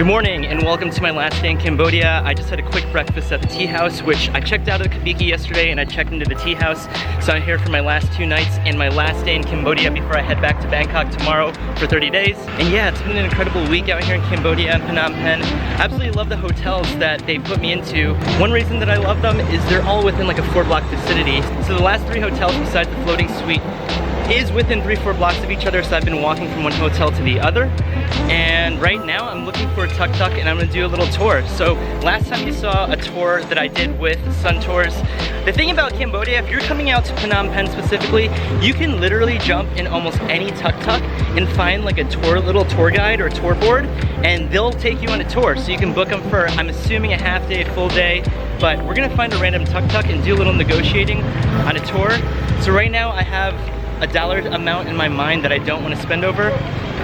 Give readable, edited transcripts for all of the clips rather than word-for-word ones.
Good morning and welcome to my last day in Cambodia. I just had a quick breakfast at the tea house, which I checked out of the Kabiki yesterday and I checked into the tea house. So I'm here for my last 2 nights and my last day in Cambodia before I head back to Bangkok tomorrow for 30 days. And yeah, it's been an incredible week out here in Cambodia and Phnom Penh. I absolutely love the hotels that they put me into. One reason that I love them is they're all within like a 4-block vicinity. So the last 3 hotels besides the floating suite is within 3-4 blocks of each other, so I've been walking from one hotel to the other. And right now I'm looking for a tuk-tuk and I'm gonna do a little tour. So last time you saw a tour that I did with Sun Tours. The thing about Cambodia, if you're coming out to Phnom Penh specifically, you can literally jump in almost any tuk-tuk and find like a little tour guide or tour board, and they'll take you on a tour. So you can book them for, I'm assuming, a half day, full day, but we're gonna find a random tuk-tuk and do a little negotiating on a tour. So right now I have a dollar amount in my mind that I don't want to spend over.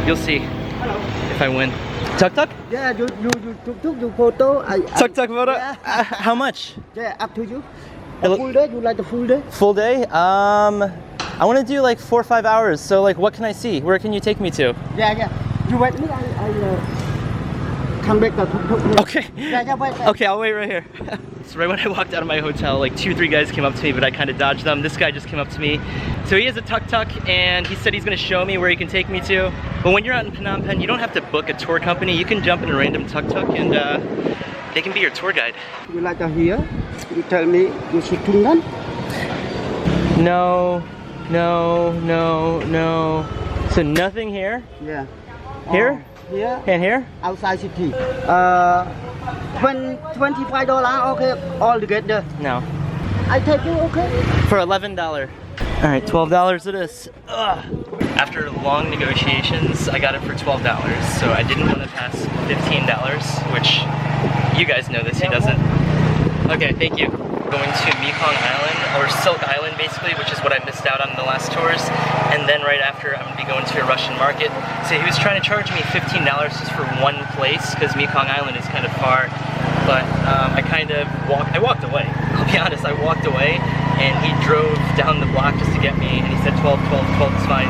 You'll see if I win. Tuk-tuk? Yeah, you tuk-tuk, you photo. Tuk-tuk photo? Yeah. How much? Yeah, up to you. A full day, you like the full day? Full day? I want to do like 4 or 5 hours. So like, what can I see? Where can you take me to? Yeah. You wait me, come back the tuk-tuk. Okay. Yeah, wait. Okay, I'll wait right here. So right when I walked out of my hotel, like 2 or 3 guys came up to me, but I kind of dodged them. This guy just came up to me. So he has a tuk-tuk and he said he's gonna show me where he can take me to. But when you're out in Phnom Penh, you don't have to book a tour company. You can jump in a random tuk-tuk and they can be your tour guide. You like to hear? You tell me you should do that? No. So nothing here? Yeah. Here? Here? And here? Outside city. $25, okay, all together. No. I take you, okay? For $11. All right, $12 it is. Ugh. After long negotiations, I got it for $12. So I didn't want to pass $15, which you guys know this, he doesn't. Okay, thank you. Going to Mekong Island, or Silk Island basically, which is what I missed out on in the last tours. And then right after, I'm gonna be going to a Russian market. So he was trying to charge me $15 just for one place, because Mekong Island is kind of far. But I walked away. I'll be honest, I walked away and he drove down the block just to get me, and he said 12 is fine.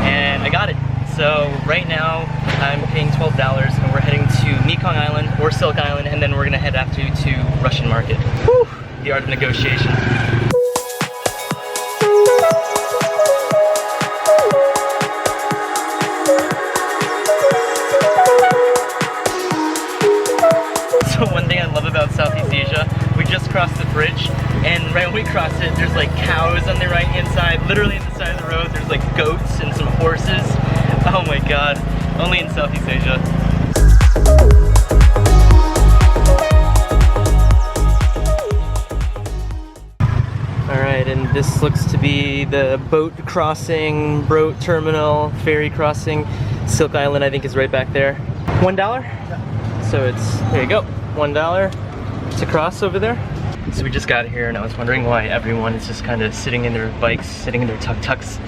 And I got it. So right now, I'm paying $12 and we're heading to Mekong Island or Silk Island, and then we're gonna head after to Russian market. Whew, the art of negotiation. So one thing I love about Southeast Asia, we just crossed the bridge, and right when we crossed it, there's like cows on the right hand side. Literally on the side of the road, there's like goats and some horses. Oh my god, only in Southeast Asia. Alright, and this looks to be the boat crossing, boat terminal, ferry crossing. Silk Island, I think, is right back there. $1? Yeah. So it's, there you go, $1 to cross over there. So we just got here and I was wondering why everyone is just kind of sitting in their bikes, sitting in their tuk-tuks.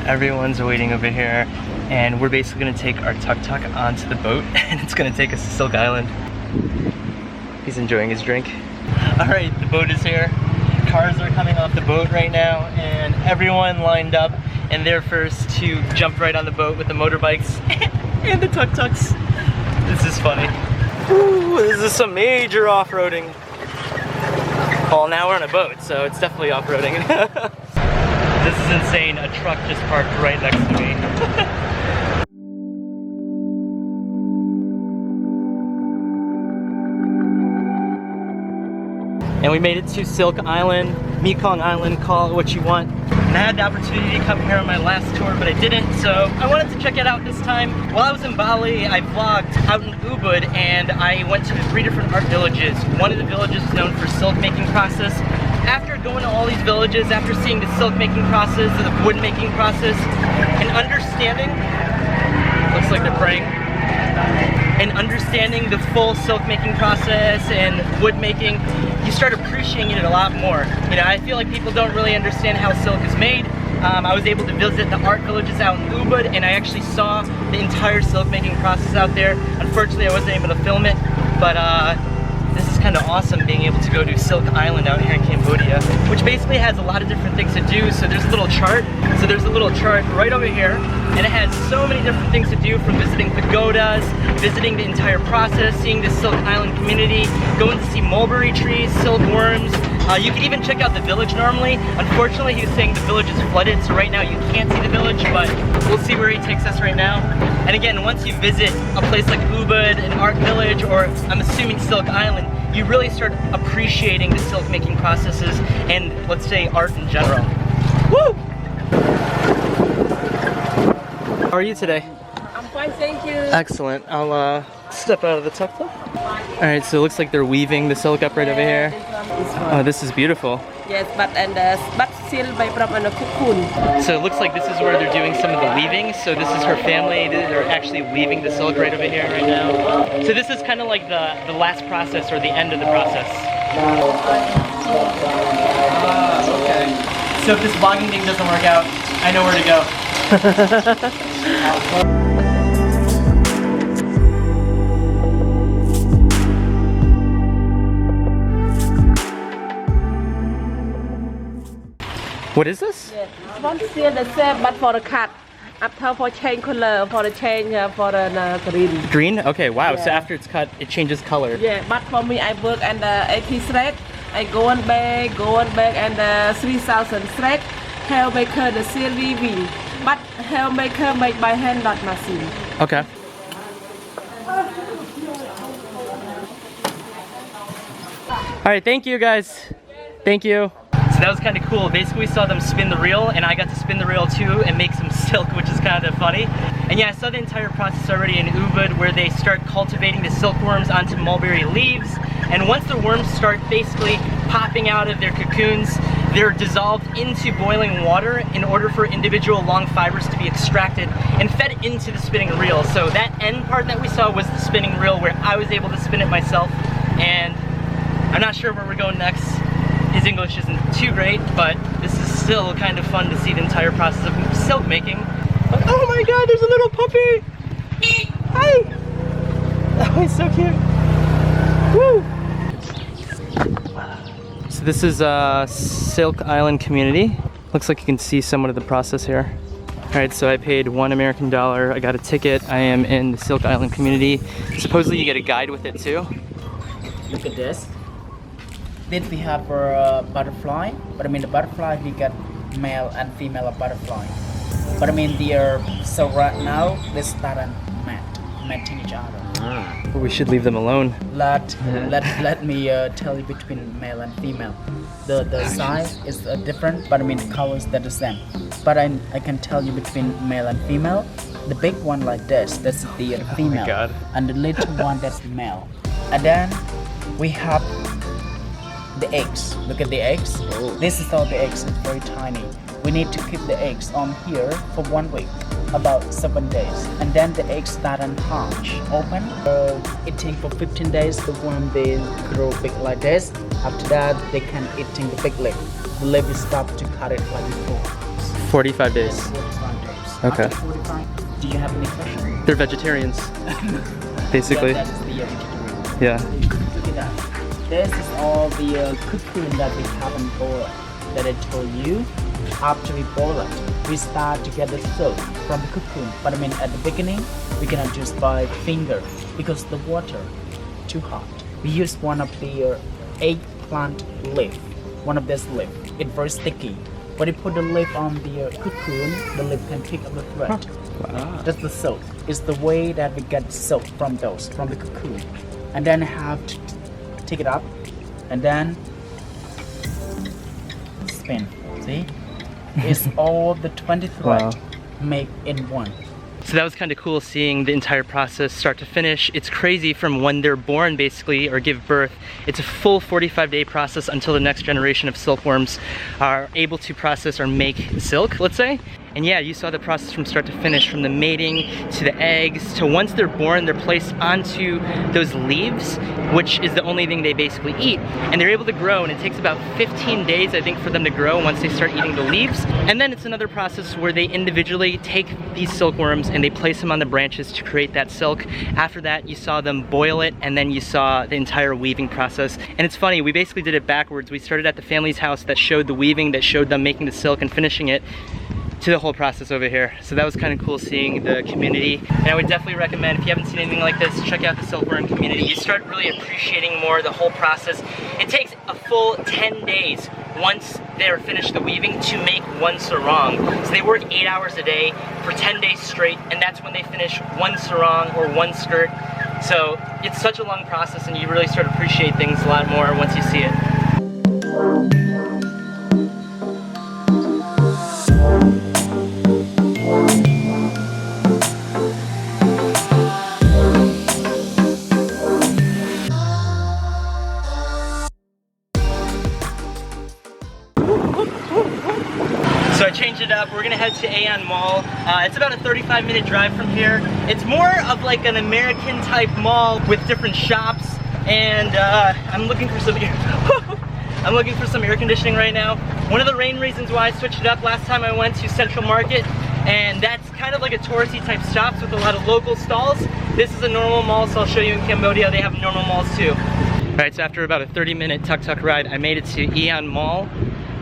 Everyone's waiting over here, and we're basically gonna take our tuk-tuk onto the boat and it's gonna take us to Silk Island. He's enjoying his drink. All right, the boat is here. Cars are coming off the boat right now, and everyone lined up and they're first to jump right on the boat with the motorbikes and the tuk-tuks. This is funny. Ooh, this is some major off-roading. Well, now we're on a boat, so it's definitely off-roading. This is insane. A truck just parked right next to me. And we made it to Silk Island, Mekong Island, call it what you want. And I had the opportunity to come here on my last tour, but I didn't, so I wanted to check it out this time. While I was in Bali, I vlogged out in Ubud, and I went to 3 different art villages. One of the villages is known for silk making process. After going to all these villages, after seeing the silk making process, the wood making process, and understanding, looks like they're praying, and understanding the full silk making process and wood making, you start appreciating it a lot more. You know, I feel like people don't really understand how silk is made. I was able to visit the art villages out in Ubud, and I actually saw the entire silk making process out there. Unfortunately, I wasn't able to film it, but this is kind of awesome being able to go to Silk Island out here in Cambodia, which basically has a lot of different things to do. So there's a little chart. So there's a little chart right over here, and it has so many different things to do, from visiting pagodas, visiting the entire process, seeing the Silk Island community, going to see mulberry trees, silkworms. You can even check out the village normally. Unfortunately, he was saying the village is flooded, so right now you can't see the village, but we'll see where he takes us right now. And again, once you visit a place like Ubud, an art village, or I'm assuming Silk Island, you really start appreciating the silk making processes and, let's say, art in general. Woo! How are you today? I'm fine, thank you. Excellent. I'll step out of the tuk-tuk. Alright, so it looks like they're weaving the silk up right over here. Oh, this is beautiful. Yes, but still by from a cocoon. So it looks like this is where they're doing some of the weaving. So this is her family. They're actually weaving the silk right over here right now. So this is kind of like the last process, or the end of the process. Okay. So if this vlogging thing doesn't work out, I know where to go. What is this? Yes, one still the same, but for the cut. After for change color, for the change for the green. Green? Okay, wow. Yeah. So after it's cut, it changes color. Yeah, but for me, I work and AP thread. I go on back and 3,000 thread. Hair maker the series weaving, but hair maker make by hand, not machine. Okay. All right, thank you guys. Thank you. So that was kind of cool. Basically, we saw them spin the reel, and I got to spin the reel too and make some silk, which is kind of funny. And yeah, I saw the entire process already in Ubud, where they start cultivating the silkworms onto mulberry leaves. And once the worms start basically popping out of their cocoons, they're dissolved into boiling water in order for individual long fibers to be extracted and fed into the spinning reel. So that end part that we saw was the spinning reel, where I was able to spin it myself. And I'm not sure where we're going next. His English isn't too great, but this is still kind of fun to see the entire process of silk making. Oh my god, there's a little puppy! Hi! Oh, he's so cute! Woo! So this is Silk Island community. Looks like you can see somewhat of the process here. Alright, so I paid $1 American. I got a ticket. I am in the Silk Island community. Supposedly you get a guide with it too. Look at this. This we have for butterfly, but I mean the butterfly we got male and female of butterfly. But I mean so right now they start matching each other. We should leave them alone. Let me tell you between male and female. The size is different, but I mean the colors they're the same. But I can tell you between male and female. The big one like this, that's the female, God. and the little one that's the male. And then we have the eggs. Look at the eggs. Oh. This is all the eggs. It's very tiny. We need to keep the eggs on here for 1 week, about 7 days, and then the eggs start and hatch open. Eating for 15 days. The worm they grow big like this. After that, they can eating the big leg. The leg will stop to cut it like before. 45 days. 45 days. Okay. After 45, do you have any questions? They're vegetarians, basically. Yeah, that is the vegetarian. Yeah. Look at that. This is all the cocoon that we haven't boiled that I told you. After we boil it, we start to get the silk from the cocoon. But I mean, at the beginning, we cannot just by finger because the water too hot. We use one of the eggplant leaf, one of this leaf. It's very sticky. When you put the leaf on the cocoon, the leaf can pick up the thread. Wow. That's the silk. It's the way that we get silk from the cocoon. And then have to take it up and then spin. See? It's all the 20 thread make in one. So that was kind of cool seeing the entire process start to finish. It's crazy from when they're born basically, or give birth. It's a full 45-day process until the next generation of silkworms are able to process or make silk, let's say. And yeah, you saw the process from start to finish, from the mating to the eggs to once they're born, they're placed onto those leaves, which is the only thing they basically eat. And they're able to grow, and it takes about 15 days, I think, for them to grow once they start eating the leaves. And then it's another process where they individually take these silkworms and they place them on the branches to create that silk. After that, you saw them boil it, and then you saw the entire weaving process. And it's funny, we basically did it backwards. We started at the family's house that showed the weaving, that showed them making the silk and finishing it, to the whole process over here. So that was kind of cool seeing the community. And I would definitely recommend, if you haven't seen anything like this, check out the silkworm community. You start really appreciating more the whole process. It takes a full 10 days once they're finished the weaving to make one sarong. So they work 8 hours a day for 10 days straight, and that's when they finish one sarong or one skirt. So it's such a long process, and you really start to appreciate things a lot more once you see it. So I changed it up. We're gonna head to Aeon Mall. It's about a 35-minute drive from here. It's more of like an American type mall with different shops, and I'm looking for some I'm looking for some air conditioning right now. One of the main reasons why I switched it up, last time I went to Central Market, and that's kind of like a touristy type shops with a lot of local stalls. This is a normal mall, so I'll show you in Cambodia. They have normal malls too. All right, so after about a 30-minute tuk-tuk ride, I made it to Aeon Mall.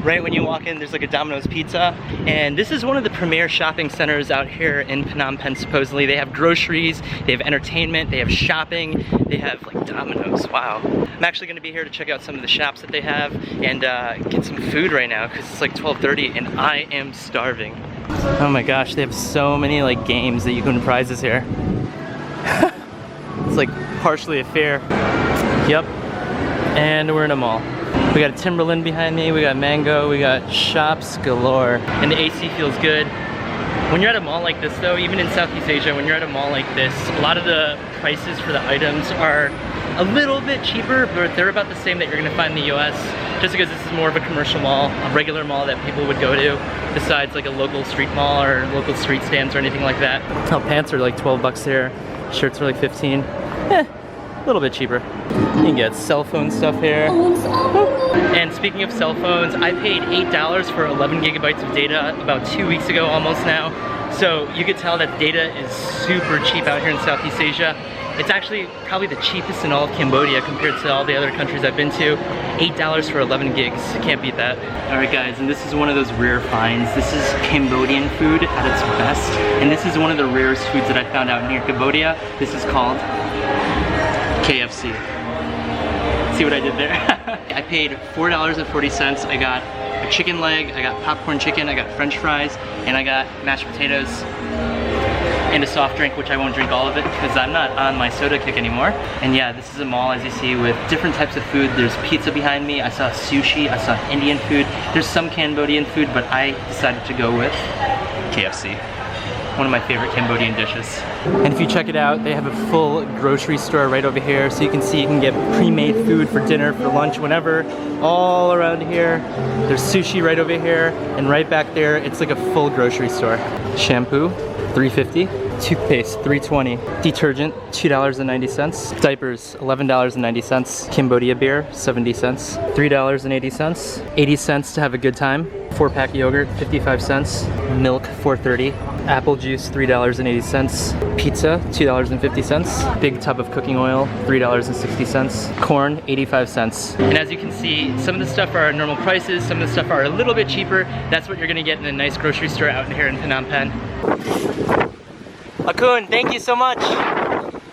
Right when you walk in, there's like a Domino's Pizza, and this is one of the premier shopping centers out here in Phnom Penh, supposedly. They have groceries, they have entertainment, they have shopping, they have like Domino's. Wow. I'm actually gonna be here to check out some of the shops that they have and get some food right now, because it's like 12:30 and I am starving. Oh my gosh, they have so many like games that you can win prizes here. It's like partially a fair. Yep, and we're in a mall. We got a Timberland behind me, we got Mango, we got shops galore, and the AC feels good. When you're at a mall like this though, even in Southeast Asia, when you're at a mall like this, a lot of the prices for the items are a little bit cheaper, but they're about the same that you're gonna find in the US, just because this is more of a commercial mall, a regular mall that people would go to, besides like a local street mall or local street stands or anything like that. Oh, pants are like 12 bucks here, shirts are like 15. A little bit cheaper. You can get cell phone stuff here. And speaking of cell phones, I paid $8 for 11 gigabytes of data about 2 weeks ago almost now. So you could tell that data is super cheap out here in Southeast Asia. It's actually probably the cheapest in all of Cambodia compared to all the other countries I've been to. $8 for 11 gigs, can't beat that. All right guys, and this is one of those rare finds. This is Cambodian food at its best. And this is one of the rarest foods that I found out near Cambodia. This is called KFC. See what I did there? I paid $4.40. I got a chicken leg, I got popcorn chicken, I got french fries, and I got mashed potatoes and a soft drink, which I won't drink all of it because I'm not on my soda kick anymore. And yeah, this is a mall, as you see, with different types of food. There's pizza behind me, I saw sushi, I saw Indian food. There's some Cambodian food, but I decided to go with KFC. One of my favorite Cambodian dishes. And if you check it out, they have a full grocery store right over here, so you can see you can get pre-made food for dinner, for lunch, whenever, all around here. There's sushi right over here, and right back there, it's like a full grocery store. Shampoo, $3.50. Toothpaste, $3.20. Detergent, $2.90. Diapers, $11.90. Cambodia beer, 70 cents. $3.80. 80 cents to have a good time. 4-pack yogurt, 55 cents. Milk, $4.30. Apple juice, $3.80. Pizza, $2.50. Big tub of cooking oil, $3.60. Corn, 85 cents. And as you can see, some of the stuff are normal prices, some of the stuff are a little bit cheaper. That's what you're gonna get in a nice grocery store out here in Phnom Penh. Akun, thank you so much.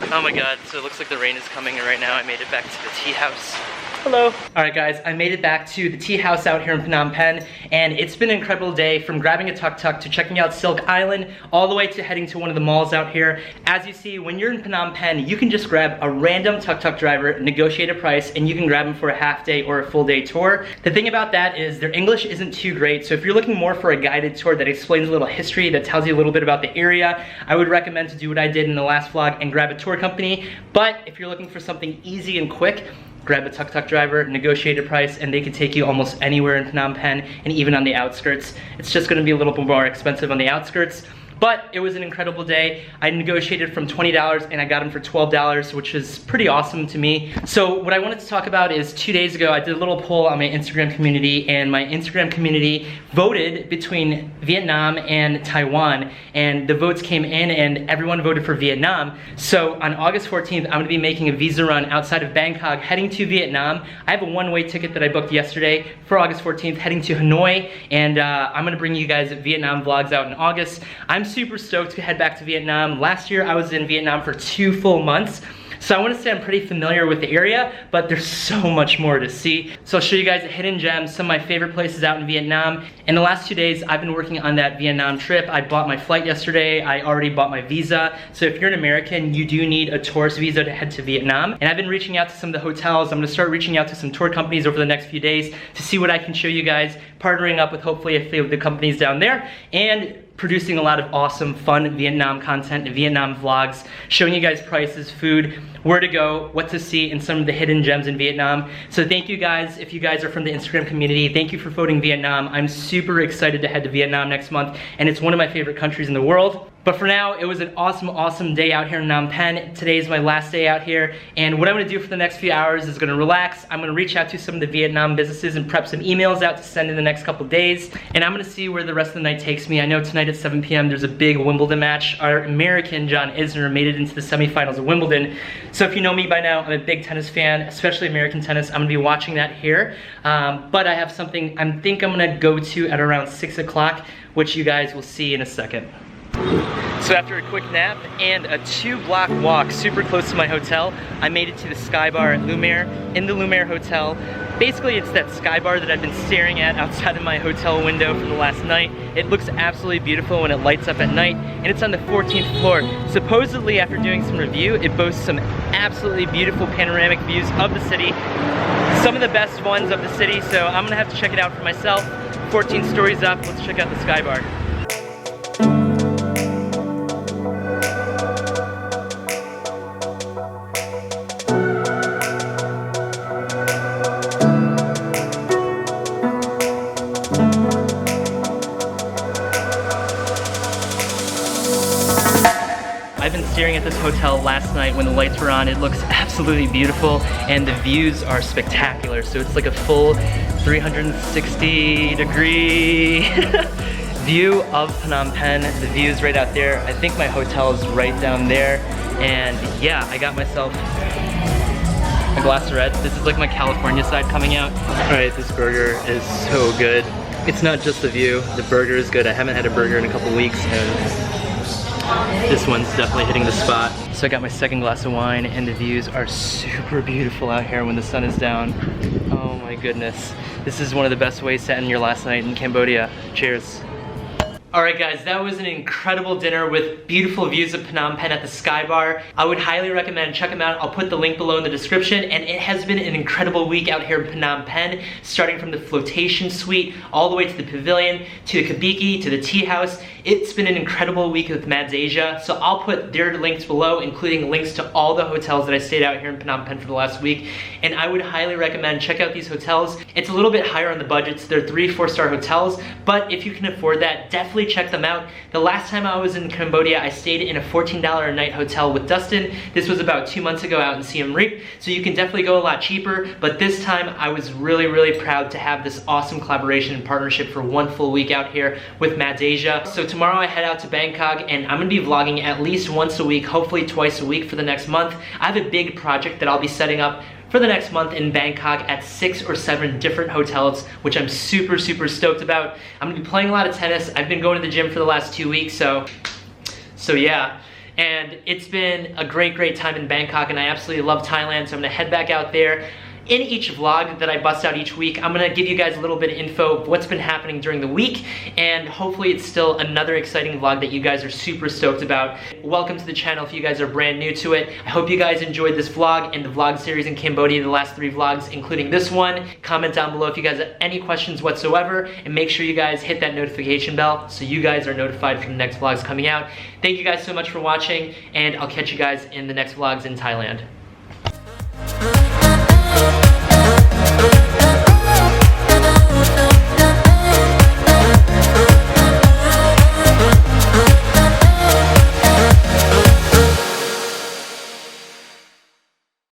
Oh my god, so it looks like the rain is coming right now. I made it back to the tea house. Hello. All right guys, I made it back to the tea house out here in Phnom Penh, and it's been an incredible day, from grabbing a tuk-tuk to checking out Silk Island, all the way to heading to one of the malls out here. As you see, when you're in Phnom Penh, you can just grab a random tuk-tuk driver, negotiate a price, and you can grab them for a half day or a full day tour. The thing about that is their English isn't too great, so if you're looking more for a guided tour that explains a little history, that tells you a little bit about the area, I would recommend to do what I did in the last vlog and grab a tour company. But if you're looking for something easy and quick, grab a tuk-tuk driver, negotiate a price, and they can take you almost anywhere in Phnom Penh and even on the outskirts. It's just gonna be a little bit more expensive on the outskirts. But it was an incredible day. I negotiated from $20 and I got them for $12, which is pretty awesome to me. So what I wanted to talk about is 2 days ago, I did a little poll on my Instagram community, and my Instagram community voted between Vietnam and Taiwan, and the votes came in and everyone voted for Vietnam. So on August 14th, I'm gonna be making a visa run outside of Bangkok, heading to Vietnam. I have a one-way ticket that I booked yesterday for August 14th, heading to Hanoi, and I'm gonna bring you guys Vietnam vlogs out in August. I'm super stoked to head back to Vietnam. Last year I was in Vietnam for 2 full months. So I want to say I'm pretty familiar with the area, but there's so much more to see. So I'll show you guys a hidden gems, some of my favorite places out in Vietnam. In the last 2 days, I've been working on that Vietnam trip. I bought my flight yesterday. I already bought my visa. So if you're an American, you do need a tourist visa to head to Vietnam. And I've been reaching out to some of the hotels. I'm gonna start reaching out to some tour companies over the next few days to see what I can show you guys, partnering up with hopefully a few of the companies down there, and producing a lot of awesome, fun Vietnam content, Vietnam vlogs, showing you guys prices, food, where to go, what to see, and some of the hidden gems in Vietnam. So thank you guys, if you guys are from the Instagram community, thank you for voting Vietnam. I'm super excited to head to Vietnam next month, and it's one of my favorite countries in the world. But for now, it was an awesome, awesome day out here in Phnom Penh. Today is my last day out here, and what I'm gonna do for the next few hours is gonna relax. I'm gonna reach out to some of the Vietnam businesses and prep some emails out to send in the next couple days, and I'm gonna see where the rest of the night takes me. I know tonight at 7 p.m. there's a big Wimbledon match. Our American, John Isner, made it into the semifinals of Wimbledon. So if you know me by now, I'm a big tennis fan, especially American tennis. I'm gonna be watching that here, but I have something I think I'm gonna go to at around 6 o'clock, which you guys will see in a second. So after a quick nap and a 2-block walk super close to my hotel, I made it to the Skybar at Lumiere. In the Lumiere hotel, basically it's that Skybar that I've been staring at outside of my hotel window for the last night. It looks absolutely beautiful when it lights up at night, and it's on the 14th floor. Supposedly, after doing some review, it boasts some absolutely beautiful panoramic views of the city, some of the best ones of the city, so I'm gonna have to check it out for myself. 14 stories up, let's check out the Skybar. I've been staring at this hotel last night when the lights were on. It looks absolutely beautiful and the views are spectacular. So it's like a full 360-degree view of Phnom Penh. The view's right out there. I think my hotel is right down there. And yeah, I got myself a glass of red. This is like my California side coming out. All right, this burger is so good. It's not just the view, the burger is good. I haven't had a burger in a couple weeks, and this one's definitely hitting the spot. So I got my second glass of wine, and the views are super beautiful out here when the sun is down. Oh my goodness. This is one of the best ways to end your last night in Cambodia. Cheers. Alright guys, that was an incredible dinner with beautiful views of Phnom Penh at the Skybar. I would highly recommend check them out. I'll put the link below in the description, and it has been an incredible week out here in Phnom Penh, starting from the flotation suite all the way to the pavilion, to the Kabiki, to the tea house. It's been an incredible week with MAADS Asia, so I'll put their links below, including links to all the hotels that I stayed out here in Phnom Penh for the last week. And I would highly recommend check out these hotels. It's a little bit higher on the budget, so they're 3-4 star hotels, but if you can afford that, definitely check them out. The last time I was in Cambodia, I stayed in a $14 a night hotel with Dustin. This was about 2 months ago out in Siem Reap, so you can definitely go a lot cheaper, but this time I was really, really proud to have this awesome collaboration and partnership for 1 full week out here with MAADS Asia. So tomorrow I head out to Bangkok, and I'm gonna be vlogging at least once a week, hopefully twice a week for the next month. I have a big project that I'll be setting up for the next month in Bangkok at 6 or 7 different hotels, which I'm super, super stoked about. I'm gonna be playing a lot of tennis. I've been going to the gym for the last 2 weeks, so yeah. And it's been a great, great time in Bangkok, and I absolutely love Thailand, so I'm gonna head back out there. In each vlog that I bust out each week, I'm gonna give you guys a little bit of info of what's been happening during the week, and hopefully it's still another exciting vlog that you guys are super stoked about. Welcome to the channel if you guys are brand new to it. I hope you guys enjoyed this vlog and the vlog series in Cambodia, the last 3 vlogs, including this one. Comment down below if you guys have any questions whatsoever, and make sure you guys hit that notification bell so you guys are notified for the next vlogs coming out. Thank you guys so much for watching, and I'll catch you guys in the next vlogs in Thailand. love.